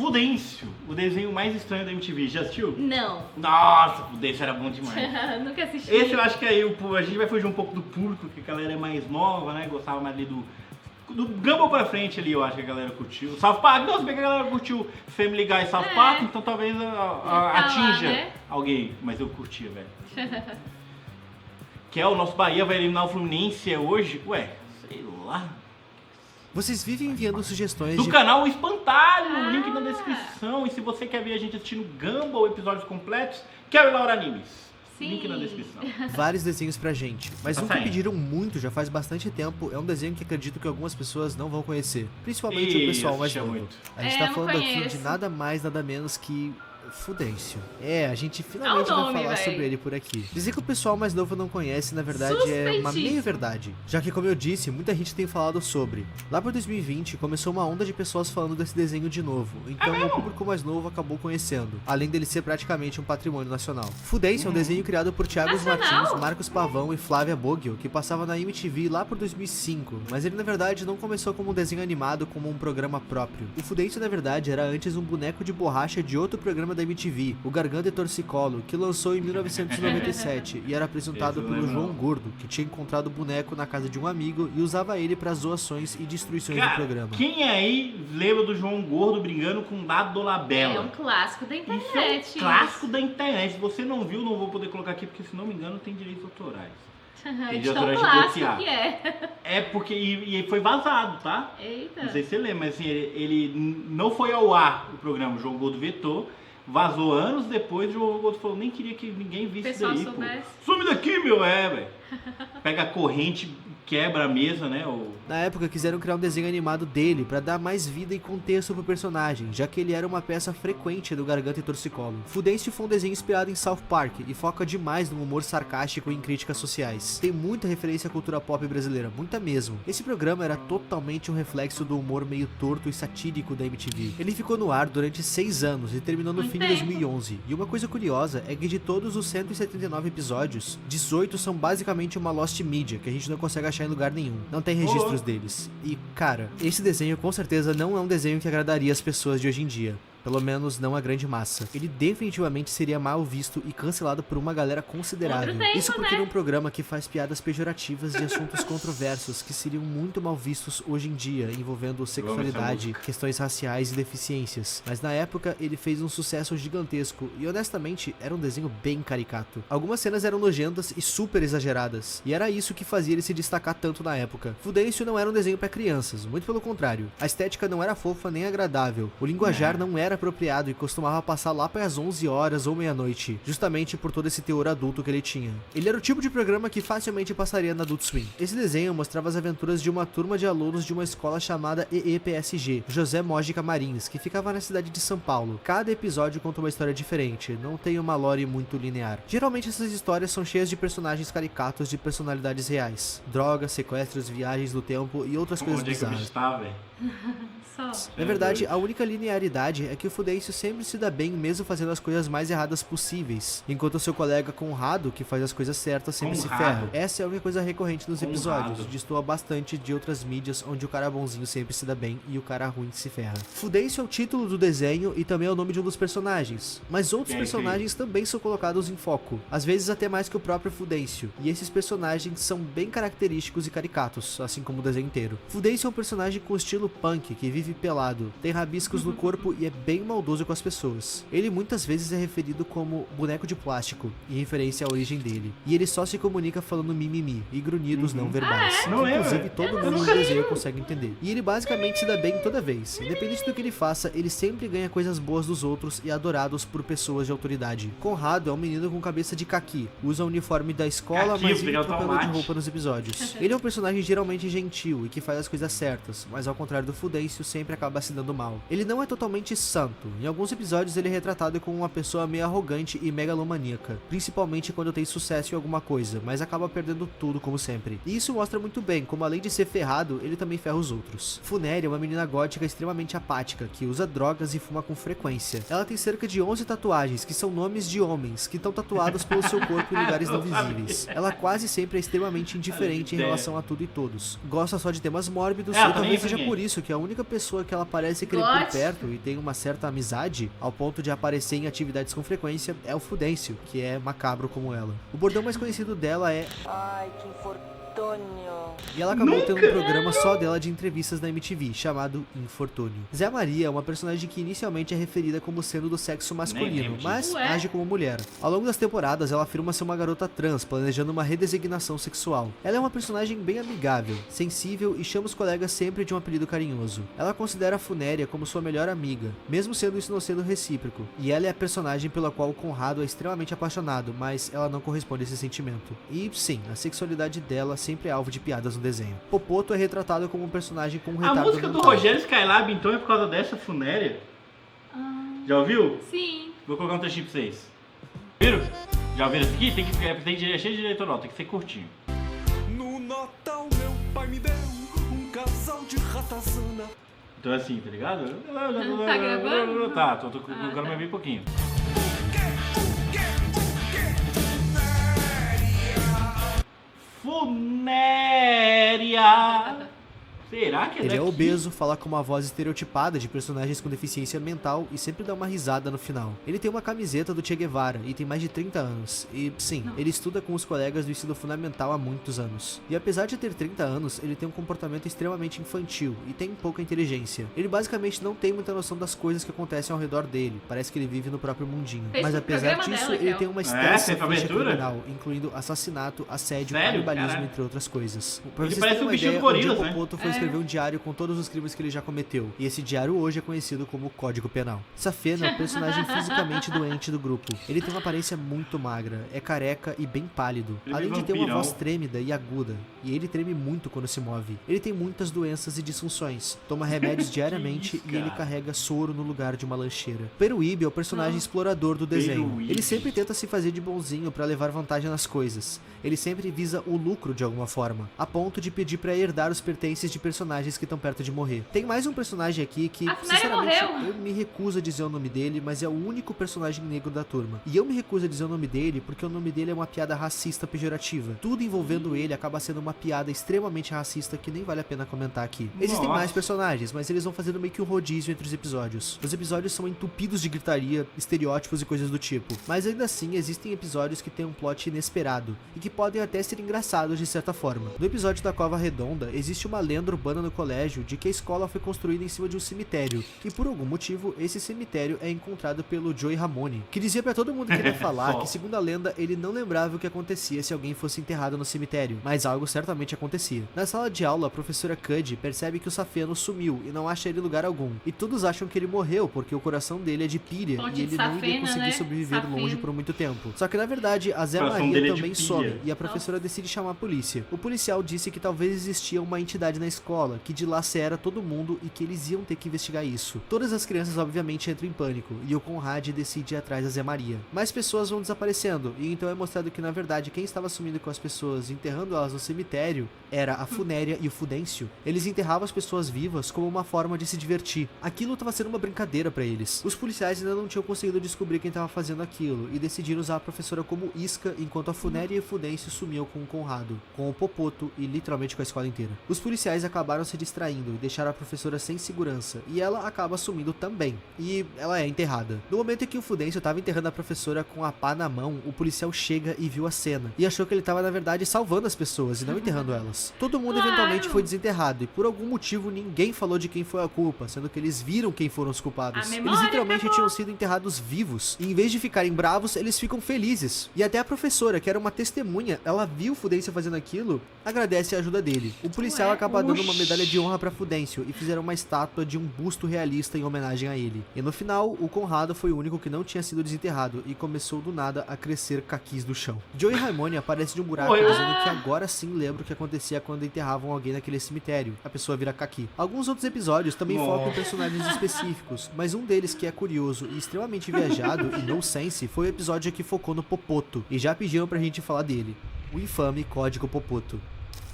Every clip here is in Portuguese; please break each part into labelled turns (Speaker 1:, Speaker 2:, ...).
Speaker 1: Fudêncio, o desenho mais estranho da MTV. Já assistiu?
Speaker 2: Não.
Speaker 1: Nossa, Fudêncio era bom demais.
Speaker 2: Nunca assisti.
Speaker 1: Esse eu acho que aí a gente vai fugir um pouco do público, que a galera é mais nova, né? Gostava mais ali do Gumball pra frente ali, eu acho que a galera curtiu. South Park, não, se bem que a galera curtiu Family Guy e South Park, então talvez atinja
Speaker 2: né?
Speaker 1: alguém, mas eu curtia, velho. Que é o nosso Bahia vai eliminar o Fluminense hoje? Ué, sei lá.
Speaker 3: Vocês vivem enviando sugestões
Speaker 1: Do
Speaker 3: de
Speaker 1: canal Espantalho, link na descrição. E se você quer ver a gente assistindo Gumball, episódios completos, quero ir Laura Animes.
Speaker 2: Sim.
Speaker 1: Link na descrição.
Speaker 3: vários desenhos pra gente. Mas
Speaker 1: Tá
Speaker 3: um que
Speaker 1: saindo.
Speaker 3: pediram muito já faz bastante tempo é um desenho que acredito que algumas pessoas não vão conhecer. Principalmente o pessoal mais
Speaker 1: assistia
Speaker 3: novo.
Speaker 1: muito.
Speaker 3: A gente
Speaker 2: É,
Speaker 3: tá
Speaker 2: não
Speaker 3: falando aqui
Speaker 2: conheço.
Speaker 3: de nada mais, nada menos que Fudêncio. A gente finalmente vai
Speaker 2: nome,
Speaker 3: falar
Speaker 2: véi.
Speaker 3: sobre ele por aqui. Dizer que o pessoal mais novo não conhece, na verdade, é uma
Speaker 2: Suspeitíssimo.
Speaker 3: meia verdade. Já que, como eu disse, muita gente tem falado sobre. Lá por 2020, começou uma onda de pessoas falando desse desenho de novo. Então, o público mais novo acabou conhecendo. Além dele ser praticamente um patrimônio nacional. Fudêncio é um desenho criado por Thiago
Speaker 2: Nacional?
Speaker 3: Martins, Marcos Pavão e Flávia Boggio, que passava na MTV lá por 2005. Mas ele, na verdade, não começou como um desenho animado, como um programa próprio. O Fudêncio, na verdade, era antes um boneco de borracha de outro programa da MTV, o Garganta e Torcicolo, que lançou em 1997 e era apresentado
Speaker 1: Esse eu
Speaker 3: pelo
Speaker 1: lembro.
Speaker 3: João Gordo, que tinha encontrado o boneco na casa de um amigo e usava ele para zoações e destruições do
Speaker 1: Cara,
Speaker 3: programa.
Speaker 1: quem aí lembra do João Gordo brigando com o Dado Dolabella?
Speaker 2: É um clássico da
Speaker 1: Isso é
Speaker 2: internet.
Speaker 1: um clássico da internet. Se você não viu, não vou poder colocar aqui, porque se não me engano tem direitos autorais.
Speaker 2: De
Speaker 1: de
Speaker 2: tão
Speaker 1: autorais de
Speaker 2: clássico
Speaker 1: bloquear.
Speaker 2: que é.
Speaker 1: É porque, e foi vazado, tá?
Speaker 2: Eita.
Speaker 1: Não sei se você lembra, mas assim, ele não foi ao ar o programa, o João Gordo vetou. Vazou anos depois, o João Gordo falou, nem queria que ninguém visse isso
Speaker 2: pessoal
Speaker 1: daí,
Speaker 2: soubesse.
Speaker 1: pô. Some daqui, meu, velho. Pega a corrente, quebra a mesa, né?
Speaker 3: Na época quiseram criar um desenho animado dele pra dar mais vida e contexto pro personagem, já que ele era uma peça frequente do Garganta e Torcicolo. Fudêncio foi um desenho inspirado em South Park e foca demais no humor sarcástico e em críticas sociais. Tem muita referência à cultura pop brasileira, muita mesmo. Esse programa era totalmente um reflexo do humor meio torto e satírico da MTV. Ele ficou no ar durante 6 anos e terminou no
Speaker 2: Muito
Speaker 3: fim de
Speaker 2: tempo.
Speaker 3: 2011. E uma coisa curiosa é que de todos os 179 episódios, 18 são basicamente uma lost media, que a gente não consegue achar em lugar nenhum. Não tem registros deles. E, cara, esse desenho com certeza não é um desenho que agradaria as pessoas de hoje em dia. Pelo menos não a grande massa. Ele definitivamente seria mal visto e cancelado por uma galera considerável.
Speaker 2: Outro tempo,
Speaker 3: Isso porque
Speaker 2: né?
Speaker 3: ele é um programa que faz piadas pejorativas de assuntos controversos que seriam muito mal vistos hoje em dia, envolvendo sexualidade, questões raciais e deficiências. Mas na época ele fez um sucesso gigantesco e honestamente era um desenho bem caricato. Algumas cenas eram nojentas e super exageradas, e era isso que fazia ele se destacar tanto na época. Fudêncio não era um desenho para crianças, muito pelo contrário. A estética não era fofa nem agradável, o linguajar não era apropriado e costumava passar lá para as 11 horas ou meia-noite, justamente por todo esse teor adulto que ele tinha. Ele era o tipo de programa que facilmente passaria na Adult Swim. Esse desenho mostrava as aventuras de uma turma de alunos de uma escola chamada EEPSG, José Mójica Marins, que ficava na cidade de São Paulo. Cada episódio conta uma história diferente, não tem uma lore muito linear. Geralmente essas histórias são cheias de personagens caricatos de personalidades reais. Drogas, sequestros, viagens do tempo e outras coisas
Speaker 1: Onde é que o bicho
Speaker 3: bizarras.
Speaker 1: tá, velho?
Speaker 2: Só.
Speaker 3: Na verdade, a única linearidade é que o Fudêncio sempre se dá bem mesmo fazendo as coisas mais erradas possíveis, enquanto o seu colega Conrado, que faz as coisas certas, sempre se
Speaker 1: Conrado.
Speaker 3: ferra. Essa é a única coisa recorrente nos episódios,
Speaker 1: Conrado.
Speaker 3: destoa bastante de outras mídias onde o cara bonzinho sempre se dá bem e o cara ruim se ferra. Fudêncio é o título do desenho e também é o nome de um dos personagens, mas outros
Speaker 1: Quem?
Speaker 3: personagens também são colocados em foco, às vezes até mais que o próprio Fudêncio, e esses personagens são bem característicos e caricatos, assim como o desenho inteiro. Fudêncio é um personagem com estilo punk, que vive pelado, tem rabiscos no corpo e é bem maldoso com as pessoas. Ele muitas vezes é referido como boneco de plástico, em referência à origem dele, e ele só se comunica falando mimimi e grunhidos não verbais,
Speaker 2: Ah, é?
Speaker 3: que
Speaker 1: Não lembro.
Speaker 3: inclusive todo
Speaker 2: Eu
Speaker 3: mundo no
Speaker 2: nunca
Speaker 3: desenho consegue entender. E ele basicamente se dá bem toda vez, independente do que ele faça, ele sempre ganha coisas boas dos outros e é adorados por pessoas de autoridade. Conrado é um menino com cabeça de caqui, usa o uniforme da escola,
Speaker 1: Caqui,
Speaker 3: mas vive
Speaker 1: obrigado,
Speaker 3: trocando de
Speaker 1: tomate.
Speaker 3: roupa nos episódios. Ele é um personagem geralmente gentil e que faz as coisas certas, mas ao contrário do Fudêncio, sempre acaba se dando mal. Ele não é totalmente santo. Em alguns episódios ele é retratado como uma pessoa meio arrogante e megalomaníaca, principalmente quando tem sucesso em alguma coisa, mas acaba perdendo tudo como sempre. E isso mostra muito bem como além de ser ferrado, ele também ferra os outros. Funéria é uma menina gótica extremamente apática, que usa drogas e fuma com frequência. Ela tem cerca de 11 tatuagens, que são nomes de homens, que estão tatuados pelo seu corpo em lugares não visíveis. Ela quase sempre é extremamente indiferente em relação a tudo e todos. Gosta só de temas mórbidos
Speaker 1: Ela
Speaker 3: e talvez
Speaker 1: também
Speaker 3: seja por isso que a única pessoa que ela parece querer por
Speaker 2: Gótico.
Speaker 3: perto e tem uma certa amizade, ao ponto de aparecer em atividades com frequência, é o Fudêncio, que é macabro como ela. O bordão mais conhecido dela é
Speaker 4: Ai, que infortúnio.
Speaker 3: e ela acabou tendo um programa só dela de entrevistas na MTV, chamado Infortúnio. Zé Maria é uma personagem que inicialmente é referida como sendo do sexo masculino,
Speaker 1: lembro
Speaker 3: mas
Speaker 2: disso. Ué?
Speaker 3: age como mulher. Ao longo das temporadas, ela afirma ser uma garota trans, planejando uma redesignação sexual. Ela é uma personagem bem amigável, sensível e chama os colegas sempre de um apelido carinhoso. Ela considera a Funéria como sua melhor amiga, mesmo sendo isso não sendo recíproco. E ela é a personagem pela qual o Conrado é extremamente apaixonado, mas ela não corresponde a esse sentimento. E sim, a sexualidade dela sempre é alvo de piadas no desenho. Popoto é retratado como um personagem com um
Speaker 1: A
Speaker 3: retardo
Speaker 1: música do
Speaker 3: mental.
Speaker 1: Rogério Skylab, então, é por causa dessa Funéria? Já ouviu?
Speaker 2: Sim.
Speaker 1: Vou colocar um trechinho pra vocês. Viram? Já ouviram isso aqui? É cheio de eleitoral, tem que ser curtinho.
Speaker 5: No Natal meu pai me deu um casal de ratazana.
Speaker 1: Então é assim, tá ligado?
Speaker 2: Tá gravando?
Speaker 1: Tá, tô colocando mais bem pouquinho. Funéria! Será que é
Speaker 3: Ele
Speaker 1: daqui?
Speaker 3: é obeso, fala com uma voz estereotipada de personagens com deficiência mental e sempre dá uma risada no final. Ele tem uma camiseta do Che Guevara e tem mais de 30 anos. E sim, ele estuda com os colegas do ensino fundamental há muitos anos. E apesar de ter 30 anos, ele tem um comportamento extremamente infantil e tem pouca inteligência. Ele basicamente não tem muita noção das coisas que acontecem ao redor dele. Parece que ele vive no próprio mundinho.
Speaker 2: Fez
Speaker 3: Mas
Speaker 2: o
Speaker 3: apesar
Speaker 2: programa
Speaker 3: disso,
Speaker 2: dela,
Speaker 3: ele
Speaker 2: Kel.
Speaker 3: tem uma
Speaker 1: tem
Speaker 3: extensa ficha
Speaker 1: aventura?
Speaker 3: criminal, incluindo assassinato, assédio,
Speaker 1: Sério?
Speaker 3: canibalismo,
Speaker 1: Caralho.
Speaker 3: entre outras coisas. Pra
Speaker 1: Ele
Speaker 3: vocês
Speaker 1: parece
Speaker 3: terem
Speaker 1: um
Speaker 3: uma
Speaker 1: bichinho
Speaker 3: ideia,
Speaker 1: do Gorilas,
Speaker 3: o
Speaker 1: né?
Speaker 3: Popoto foi escrever um diário com todos os crimes que ele já cometeu. E esse diário hoje é conhecido como Código Penal. Safena é o personagem fisicamente doente do grupo. Ele tem uma aparência muito magra, é careca e bem pálido,
Speaker 1: Ele é
Speaker 3: além de ter uma
Speaker 1: vampirão.
Speaker 3: voz trêmida e aguda. E ele treme muito quando se move. Ele tem muitas doenças e disfunções, toma remédios diariamente
Speaker 1: isso,
Speaker 3: e ele
Speaker 1: cara?
Speaker 3: carrega soro no lugar de uma lancheira. Peruíbe é o personagem explorador do desenho.
Speaker 1: Peruíbe.
Speaker 3: Ele sempre tenta se fazer de bonzinho pra levar vantagem nas coisas. Ele sempre visa o lucro de alguma forma, a ponto de pedir pra herdar os pertences de personagens que estão perto de morrer. Tem mais um personagem aqui que,
Speaker 2: A Funéria
Speaker 3: sinceramente,
Speaker 2: morreu.
Speaker 3: eu me recuso a dizer o nome dele, mas é o único personagem negro da turma. E eu me recuso a dizer o nome dele porque o nome dele é uma piada racista pejorativa. Tudo envolvendo ele acaba sendo uma piada extremamente racista que nem vale a pena comentar aqui. Existem
Speaker 1: Nossa.
Speaker 3: mais personagens, mas eles vão fazendo meio que um rodízio entre os episódios. Os episódios são entupidos de gritaria, estereótipos e coisas do tipo. Mas ainda assim, existem episódios que têm um plot inesperado e que podem até ser engraçados de certa forma. No episódio da Cova Redonda, existe uma lenda urbana no colégio de que a escola foi construída em cima de um cemitério, e por algum motivo, esse cemitério é encontrado pelo Joey Ramone, que dizia pra todo mundo que ele ia falar que, segundo a lenda, ele não lembrava o que acontecia se alguém fosse enterrado no cemitério, mas algo certamente acontecia. Na sala de aula, a professora Cuddy percebe que o Safeno sumiu e não acha ele em lugar algum, e todos acham que ele morreu porque o coração dele é de pilha
Speaker 2: Fonte
Speaker 3: e
Speaker 2: de
Speaker 3: ele não iria
Speaker 2: Safena,
Speaker 3: conseguir
Speaker 2: né?
Speaker 3: sobreviver
Speaker 2: Safena.
Speaker 3: longe por muito tempo. Só que na verdade, a Zé
Speaker 1: O coração
Speaker 3: Maria
Speaker 1: dele é de
Speaker 3: também
Speaker 1: pilha.
Speaker 3: some, e a professora decide chamar a polícia. O policial disse que talvez existia uma entidade na escola que dilacera todo mundo e que eles iam ter que investigar isso. Todas as crianças obviamente entram em pânico e o Conrad decide ir atrás da Zé Maria. Mais pessoas vão desaparecendo e então é mostrado que na verdade quem estava sumindo com as pessoas, enterrando elas no cemitério, era a Funéria e o Fudêncio. Eles enterravam as pessoas vivas como uma forma de se divertir. Aquilo estava sendo uma brincadeira pra eles. Os policiais ainda não tinham conseguido descobrir quem estava fazendo aquilo e decidiram usar a professora como isca enquanto a Funéria e o Fudêncio sumiam com o Conrado, com o Popoto e literalmente com a escola inteira. Os policiais acabaram se distraindo e deixaram a professora sem segurança, e ela acaba sumindo também, e ela é enterrada. No momento em que o Fudêncio estava enterrando a professora com a pá na mão, o policial chega e viu a cena, e achou que ele estava na verdade salvando as pessoas e não enterrando elas. Todo mundo eventualmente foi desenterrado, e por algum motivo ninguém falou de quem foi a culpa, sendo que eles viram quem foram os culpados.
Speaker 2: A
Speaker 3: Eles
Speaker 2: memória
Speaker 3: literalmente
Speaker 2: acabou.
Speaker 3: tinham sido enterrados vivos, e em vez de ficarem bravos, eles ficam felizes. E até a professora, que era uma testemunha, ela viu o Fudêncio fazendo aquilo, agradece a ajuda dele. O policial
Speaker 2: Ué?
Speaker 3: acaba dando uma medalha de honra pra Fudêncio e fizeram uma estátua de um busto realista em homenagem a ele. E no final, o Conrado foi o único que não tinha sido desenterrado e começou do nada a crescer caquis do chão. Joey Ramone aparece de um buraco
Speaker 1: Oi.
Speaker 3: dizendo que agora sim lembra o que acontecia quando enterravam alguém naquele cemitério. A pessoa vira caqui. Alguns outros episódios também focam em personagens específicos, mas um deles que é curioso e extremamente viajado e no sense foi o episódio que focou no Popoto, e já pediram pra gente falar dele. O infame Código Popoto.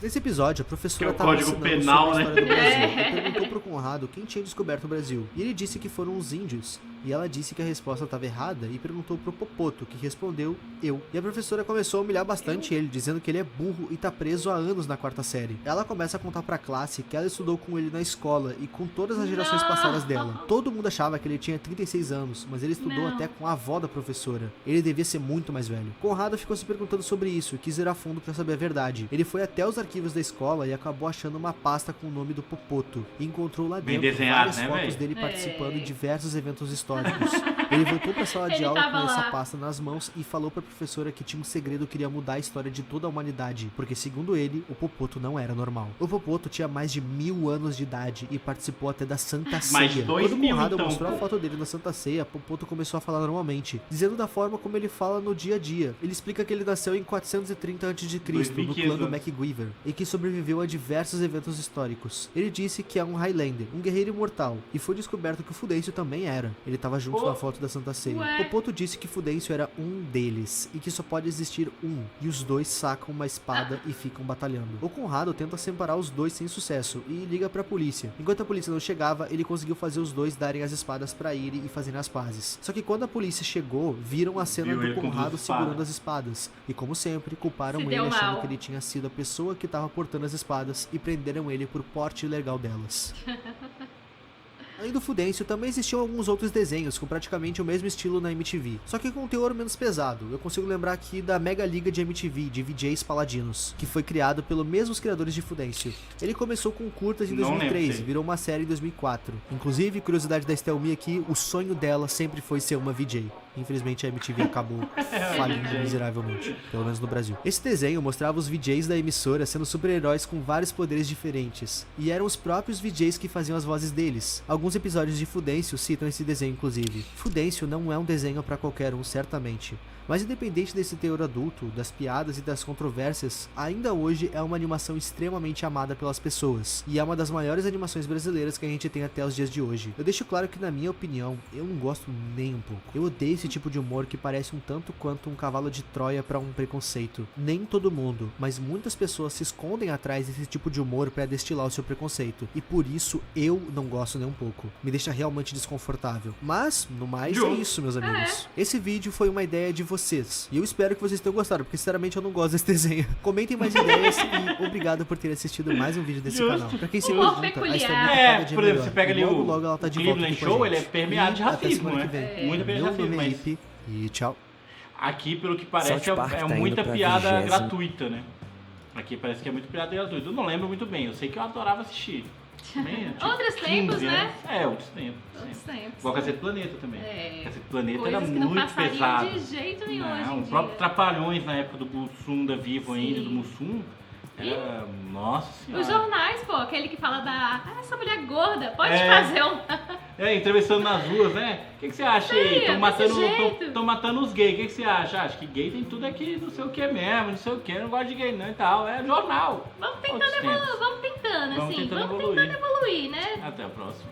Speaker 3: Nesse episódio, a professora
Speaker 1: Que é o
Speaker 3: estava
Speaker 1: Código
Speaker 3: ensinando
Speaker 1: Penal,
Speaker 3: sobre a
Speaker 1: né?
Speaker 3: história do Brasil e perguntou pro Conrado quem tinha descoberto o Brasil. E ele disse que foram os índios. E ela disse que a resposta estava errada e perguntou pro Popoto, que respondeu eu. E a professora começou a humilhar bastante ele, dizendo que ele é burro e tá preso há anos na 4ª série. Ela começa a contar pra classe que ela estudou com ele na escola e com todas as gerações passadas dela. Todo mundo achava que ele tinha 36 anos, mas ele estudou até com a avó da professora. Ele devia ser muito mais velho. Conrado ficou se perguntando sobre isso e quis ir a fundo pra saber a verdade. Ele foi até os arquivos da escola e acabou achando uma pasta com o nome do Popoto e encontrou lá dentro várias fotos dele participando de diversos eventos históricos. Ele voltou pra sala de aula com essa pasta nas mãos e falou pra professora que tinha um segredo que iria mudar a história de toda a humanidade, porque segundo ele, o Popoto não era normal. O Popoto tinha mais de 1000 anos de idade e participou até da Santa Ceia. Quando Conrado mostrou a foto dele na Santa Ceia, Popoto começou a falar normalmente, dizendo da forma como ele fala no dia a dia. Ele explica que ele nasceu em 430 a.C., no clã do MacGyver, e que sobreviveu a diversos eventos históricos. Ele disse que é um Highlander, um guerreiro imortal, e foi descoberto que o Fudêncio também era. Ele estava junto na foto da Santa Ceia. Popoto disse que Fudêncio era um deles, e que só pode existir um, e os dois sacam uma espada e ficam batalhando. O Conrado tenta separar os dois sem sucesso, e liga pra polícia. Enquanto a polícia não chegava, ele conseguiu fazer os dois darem as espadas pra ele e fazerem as pazes. Só que quando a polícia chegou, viram a cena do Conrado segurando as espadas, e como sempre, culparam ele achando que ele tinha sido a pessoa que estava portando as espadas e prenderam ele por porte ilegal delas. Além do Fudêncio, também existiam alguns outros desenhos com praticamente o mesmo estilo na MTV, só que com um teor menos pesado. Eu consigo lembrar aqui da Mega Liga de MTV, de VJs Paladinos, que foi criado pelos mesmos criadores de Fudêncio. Ele começou com curtas em 2003 e virou uma série em 2004. Inclusive, curiosidade da Estelmi aqui, o sonho dela sempre foi ser uma VJ. Infelizmente a MTV acabou falindo miseravelmente, pelo menos no Brasil. Esse desenho mostrava os VJs da emissora sendo super-heróis com vários poderes diferentes, e eram os próprios VJs que faziam as vozes deles. Alguns episódios de Fudêncio citam esse desenho inclusive. Fudêncio não é um desenho para qualquer um, certamente. Mas independente desse teor adulto, das piadas e das controvérsias, ainda hoje é uma animação extremamente amada pelas pessoas, e é uma das maiores animações brasileiras que a gente tem até os dias de hoje. Eu deixo claro que na minha opinião, eu não gosto nem um pouco. Eu odeio esse tipo de humor que parece um tanto quanto um cavalo de Troia para um preconceito. Nem todo mundo, mas muitas pessoas se escondem atrás desse tipo de humor para destilar o seu preconceito, e por isso eu não gosto nem um pouco. Me deixa realmente desconfortável. Mas, no mais, é isso, meus amigos. Esse vídeo foi uma ideia de vocês, e eu espero que vocês tenham gostado, porque sinceramente eu não gosto desse desenho. Comentem mais ideias e obrigado por ter assistido mais um vídeo desse canal. Pra quem se pergunta, a Estelmi cada dia
Speaker 1: por exemplo,
Speaker 3: melhor.
Speaker 1: você pega ali
Speaker 3: logo ela tá de volta
Speaker 1: Cleveland
Speaker 3: aqui com a
Speaker 1: Show,
Speaker 3: gente.
Speaker 1: ele é permeado de racismo, né? Muita
Speaker 3: Meu
Speaker 1: racismo,
Speaker 3: nome é
Speaker 1: mas
Speaker 3: Ipe, e tchau.
Speaker 1: aqui, pelo que parece,
Speaker 4: South Park
Speaker 1: é
Speaker 4: tá
Speaker 1: muita
Speaker 4: indo pra
Speaker 1: piada
Speaker 4: 20ª.
Speaker 1: gratuita, né? Aqui parece que é muita piada gratuita. Eu não lembro muito bem, eu sei que eu adorava assistir. Também, tipo,
Speaker 2: Outros tempos, né?
Speaker 1: É, outros tempos.
Speaker 2: Outros tempos.
Speaker 1: Igual Cacete Planeta também.
Speaker 2: É.
Speaker 1: Cacete Planeta
Speaker 2: Coisas
Speaker 1: era
Speaker 2: que não
Speaker 1: muito
Speaker 2: passariam
Speaker 1: pesado.
Speaker 2: de jeito nenhum hoje
Speaker 1: Não,
Speaker 2: em
Speaker 1: o próprio
Speaker 2: dia.
Speaker 1: Trapalhões na época do Mussum, da Vivo ainda, do Mussum. Era, nossa senhora.
Speaker 2: Os jornais, pô, aquele que fala da... Ah, essa mulher gorda, pode
Speaker 1: É.
Speaker 2: fazer um...
Speaker 1: Entrevistando nas ruas, né? O que você acha aí?
Speaker 2: Desse jeito.
Speaker 1: Estão matando os gays. O que você acha? Acho que gay tem tudo aqui, não sei o que mesmo, não sei o que, não gosto de gay não e tal. É jornal.
Speaker 2: Vamos
Speaker 1: Outros
Speaker 2: tentando
Speaker 1: tempos.
Speaker 2: evoluir, vamos tentando,
Speaker 1: Vamos
Speaker 2: assim.
Speaker 1: tentando
Speaker 2: Vamos tentando evoluir, né?
Speaker 1: Até a próxima.